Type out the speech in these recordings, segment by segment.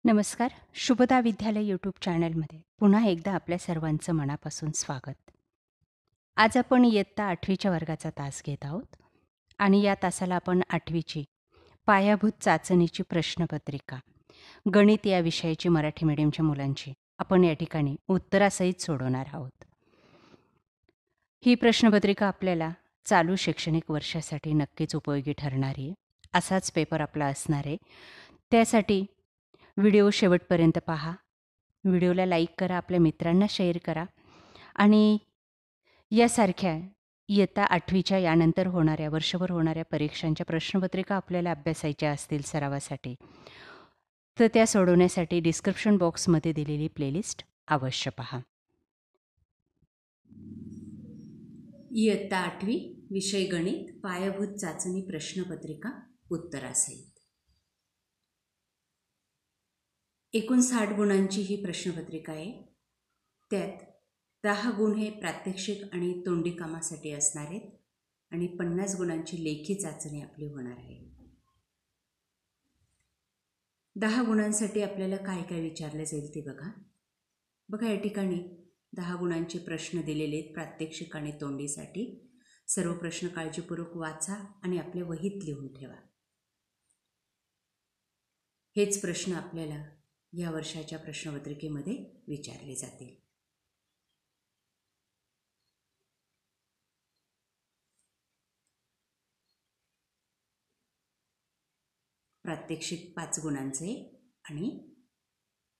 नमस्कार. शुभदा विद्यालय यूट्यूब चॅनलमध्ये पुन्हा एकदा आपल्या सर्वांचं मनापासून स्वागत. आज आपण इयत्ता 8वीच्या वर्गाचा तास घेत आहोत आणि या तासाला आपण 8वीची पायाभूत चाचणीची प्रश्नपत्रिका, गणित या विषयाची मराठी मीडियमच्या मुलांची आपण या ठिकाणी उत्तरासहित सोडवणार आहोत. ही प्रश्नपत्रिका आपल्याला चालू शैक्षणिक वर्षासाठी नक्कीच उपयोगी ठरणारी आहे. असाच पेपर आपला असणार आहे. त्यासाठी व्हिडिओ शेवटपर्यंत पहा. व्हिडिओला लाईक करा, आपल्या मित्रांना शेअर करा आणि यासारख्या इयत्ता 8वीच्या यानंतर होणाऱ्या वर्षभर होणाऱ्या परीक्षांच्या प्रश्नपत्रिका आपल्याला अभ्यासायच्या असतील सरावासाठी, तर त्या सोडवण्यासाठी डिस्क्रिप्शन बॉक्समध्ये दिलेली प्लेलिस्ट अवश्य पहा. इयत्ता 8वी विषय गणित पायाभूत चाचणी प्रश्नपत्रिका उत्तरासहित. एकूण 60 गुणांची ही प्रश्नपत्रिका आहे. त्यात 10 गुण हे प्रात्यक्षिक आणि तोंडी कामासाठी असणार आहेत आणि 50 गुणांची लेखी चाचणी आपली होणार आहे. 10 गुणांसाठी आपल्याला काय काय विचारले जाईल ते बघा या ठिकाणी 10 गुणांचे प्रश्न दिलेले आहेत प्रात्यक्षिक आणि तोंडीसाठी. सर्व प्रश्न काळजीपूर्वक वाचा आणि आपल्या वहीत लिहून ठेवा. हेच प्रश्न आपल्याला या वर्षाच्या प्रश्नपत्रिकेमध्ये विचारले जातील. प्रात्यक्षिक 5 गुणांचे आणि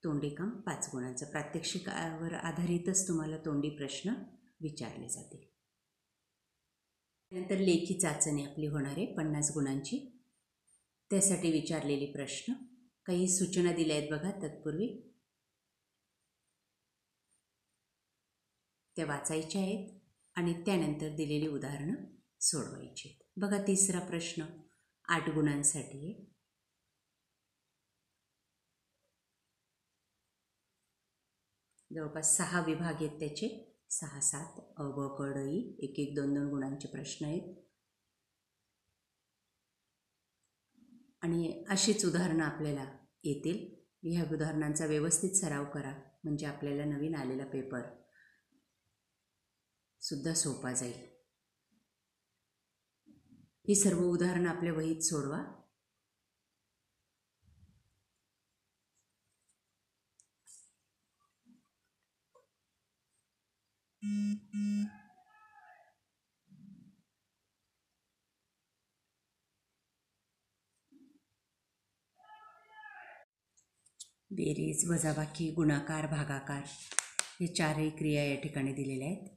तोंडीकाम 5 गुणांचं. प्रात्यक्षिकावर आधारितच तुम्हाला तोंडी प्रश्न विचारले जातील. त्यानंतर लेखी चाचणी आपली होणार आहे 50 गुणांची. त्यासाठी विचारलेले प्रश्न काही सूचना दिल्या आहेत बघा. तत्पूर्वी त्या वाचायच्या आहेत आणि त्यानंतर दिलेली उदाहरणं सोडवायची आहेत. बघा तिसरा प्रश्न 8 गुणांसाठी आहे. जवळपास 6 विभाग आहेत त्याचे, 6-7 अ ब क ड ई 1-1 2-2 गुणांचे प्रश्न आहेत आणि अशीच उदाहरणं आपल्याला येतील. ह्या उदाहरणांचा व्यवस्थित सराव करा म्हणजे आपल्याला नवीन आलेला पेपर सुद्धा सोपा जाईल. ही सर्व उदाहरणं आपल्या वहीत सोडवा. बेरीज, वजाबाकी, गुणाकार, भागाकार हे चारही क्रिया या ठिकाणी दिलेल्या आहेत.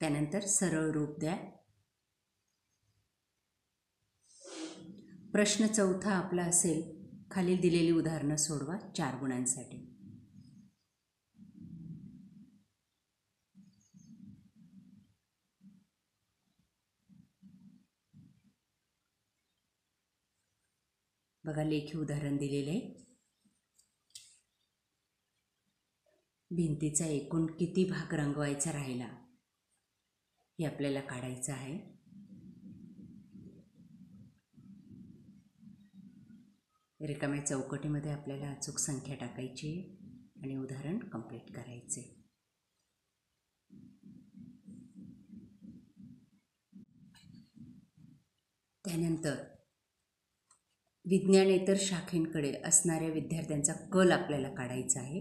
त्यानंतर सरळ रूप द्या. प्रश्न चौथा आपला असेल खालील दिलेली उदाहरणं सोडवा 4 गुणांसाठी. बघा लेखी उदाहरण दिलेले आहे. भिंतीचा एकूण किती भाग रंगवायचा राहिला हे आपल्याला काढायचं आहे. रिकाम्या चौकटीमध्ये आपल्याला अचूक संख्या टाकायची आणि उदाहरण कंप्लीट करायचे. त्यानंतर विज्ञानेतर शाखेंकडे असणाऱ्या विद्यार्थ्यांचा कल आपल्याला काढायचा आहे.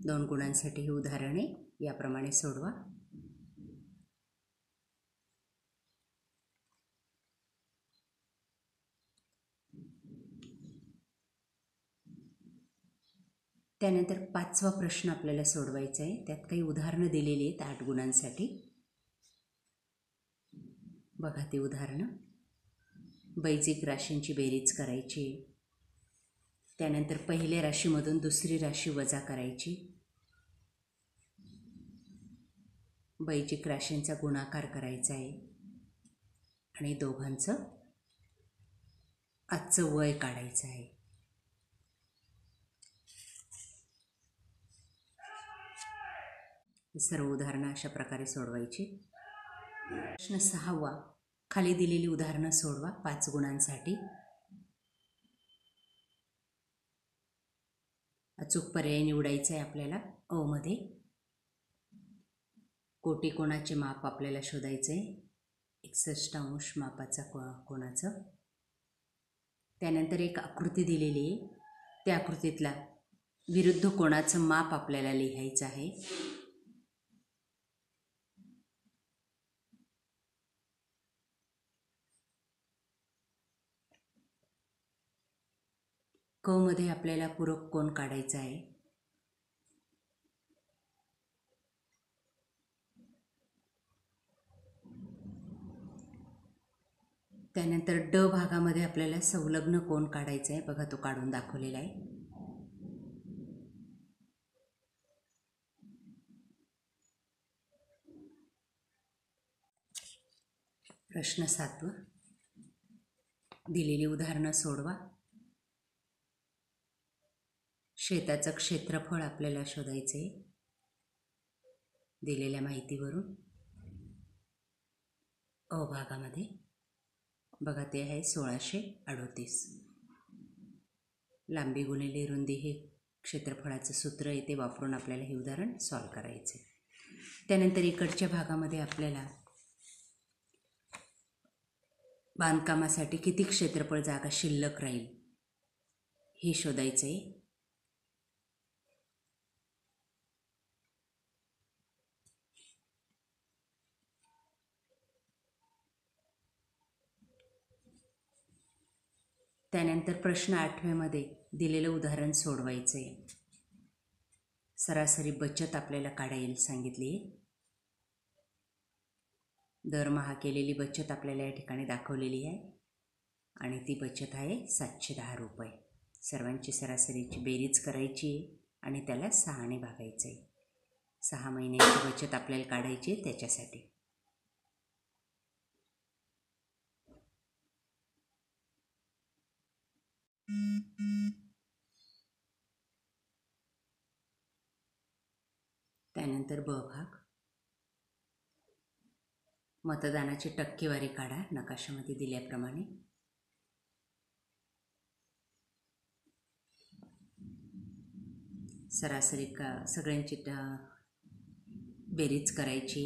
2 गुणांसाठी ही उदाहरणे याप्रमाणे सोडवा. त्यानंतर 5वा प्रश्न आपल्याला सोडवायचा आहे. त्यात काही उदाहरणं दिलेली आहेत 8 गुणांसाठी. बघा ती उदाहरणं. बैजिक राशींची बेरीज करायची. त्यानंतर पहिल्या राशीमधून दुसरी राशी वजा करायची. बैजिक राशींचा गुणाकार करायचा आहे आणि दोघांचं आजचं वय काढायचं आहे. सर्व उदाहरणं अशा प्रकारे सोडवायची. प्रश्न 6वा, खाली दिलेली उदाहरणं सोडवा 5 गुणांसाठी. अचूक पर्याय निवडायचा आहे आपल्याला. अ मध्ये कोटी कोणाचे माप आपल्याला शोधायचे आहे, 61 अंश मापाचा कोणाचं. त्यानंतर एक आकृती दिलेली आहे, त्या आकृतीतला विरुद्ध कोणाचं माप आपल्याला लिहायचं आहे. क मध्ये आपल्याला पूरक कोण काढायचा आहे. त्यानंतर ड भागामध्ये आपल्याला संलग्न कोण काढायचा आहे. बघा तो काढून दाखवलेला आहे. प्रश्न 7वा, दिलेली उदाहरणं सोडवा. शेताचं क्षेत्रफळ आपल्याला शोधायचे आहे दिलेल्या माहितीवरून. अ भागामध्ये बघा ते आहे 1638. लांबी गुणिले रुंदी हे क्षेत्रफळाचं सूत्र आहे, ते वापरून आपल्याला हे उदाहरण सॉल्व करायचे. त्यानंतर इकडच्या भागामध्ये आपल्याला बांधकामासाठी किती क्षेत्रफळ जागा शिल्लक राहील हे शोधायचं आहे. त्यानंतर प्रश्न 8मध्ये दिलेलं उदाहरण सोडवायचं आहे. सरासरी बचत आपल्याला काढायला सांगितली. दरमहा केलेली बचत आपल्याला या ठिकाणी दाखवलेली आहे आणि ती बचत आहे 710 रुपये. सर्वांची सरासरीची बेरीज करायची आहे आणि त्याला 6ने भागायचं आहे. 6 महिन्याची बचत आपल्याला काढायची आहे त्याच्यासाठी. त्यानंतर ब भाग, मतदानाची टक्केवारी काढा नकाशामध्ये दिल्याप्रमाणे. सरासरी सगळ्यांची बेरीज करायची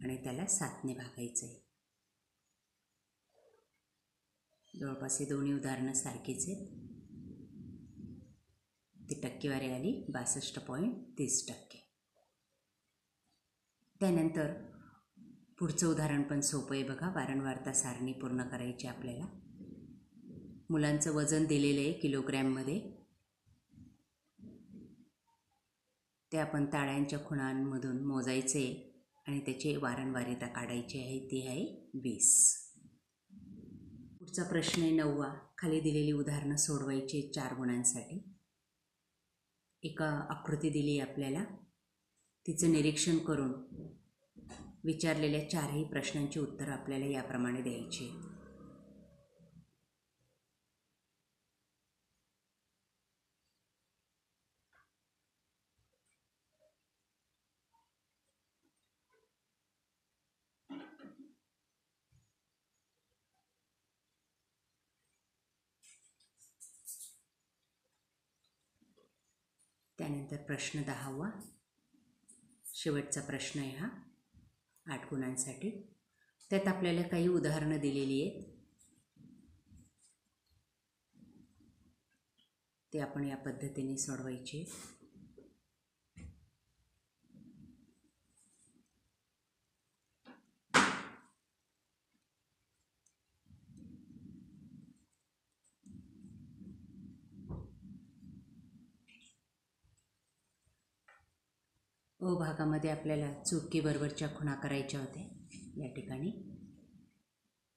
आणि त्याला 7ने भागायचं आहे. जवळपास हे दोन्ही उदाहरणं सारखीच आहेत. ती टक्केवारी आली 62.30%. त्यानंतर पुढचं उदाहरण पण सोपं आहे बघा. वारंवारता सारणी पूर्ण करायची आपल्याला. मुलांचं वजन दिलेलं आहे किलोग्रॅममध्ये. ते आपण ताळ्यांच्या खुणांमधून मोजायचे आणि त्याची वारंवारता काढायची आहे, ती आहे 20. पुढचा प्रश्न आहे 9वा. खाली दिलेली उदाहरणं सोडवायची 4 गुणांसाठी. एक आकृती दिली आहे आपल्याला, तिचं निरीक्षण करून विचारलेल्या 4ही प्रश्नांची उत्तरं आपल्याला याप्रमाणे द्यायची. त्यानंतर प्रश्न 10वा, शेवटचा प्रश्न आहे हा 8 गुणांसाठी. त्यात आपल्याला काही उदाहरणं दिलेली आहेत, ते आपण या पद्धतीने सोडवायचे. अ भागामध्ये आपल्याला चुकीबरोबरच्या खुणा करायच्या होत्या या ठिकाणी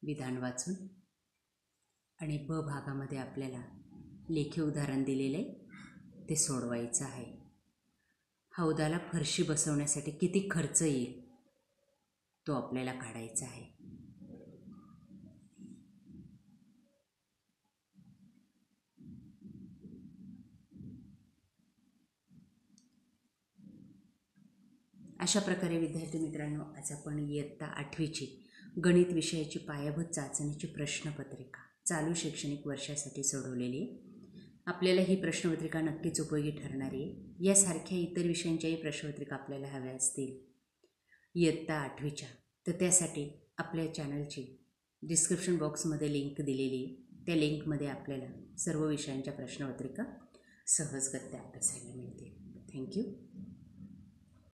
विधान वाचून. आणि ब भागामध्ये आपल्याला लेखी उदाहरण दिलेलं आहे, ते सोडवायचं आहे. हौदाला फरशी बसवण्यासाठी किती खर्च येईल तो आपल्याला काढायचा आहे. अशा प्रकारे विद्यार्थी मित्रांनो, आज आपण इयत्ता 8वीची गणित विषयाची पायाभूत चाचणीची प्रश्नपत्रिका चालू शैक्षणिक वर्षासाठी सोडवलेली आहे. आपल्याला ही प्रश्नपत्रिका नक्कीच उपयोगी ठरणार आहे. यासारख्या इतर विषयांच्याही प्रश्नपत्रिका आपल्याला हव्या असतील इयत्ता 8वीच्या, तर त्यासाठी आपल्या चॅनलची डिस्क्रिप्शन बॉक्समध्ये लिंक दिलेली आहे. त्या लिंकमध्ये आपल्याला सर्व विषयांच्या प्रश्नपत्रिका सहजगत्या अभ्यासायला मिळतील. थँक्यू.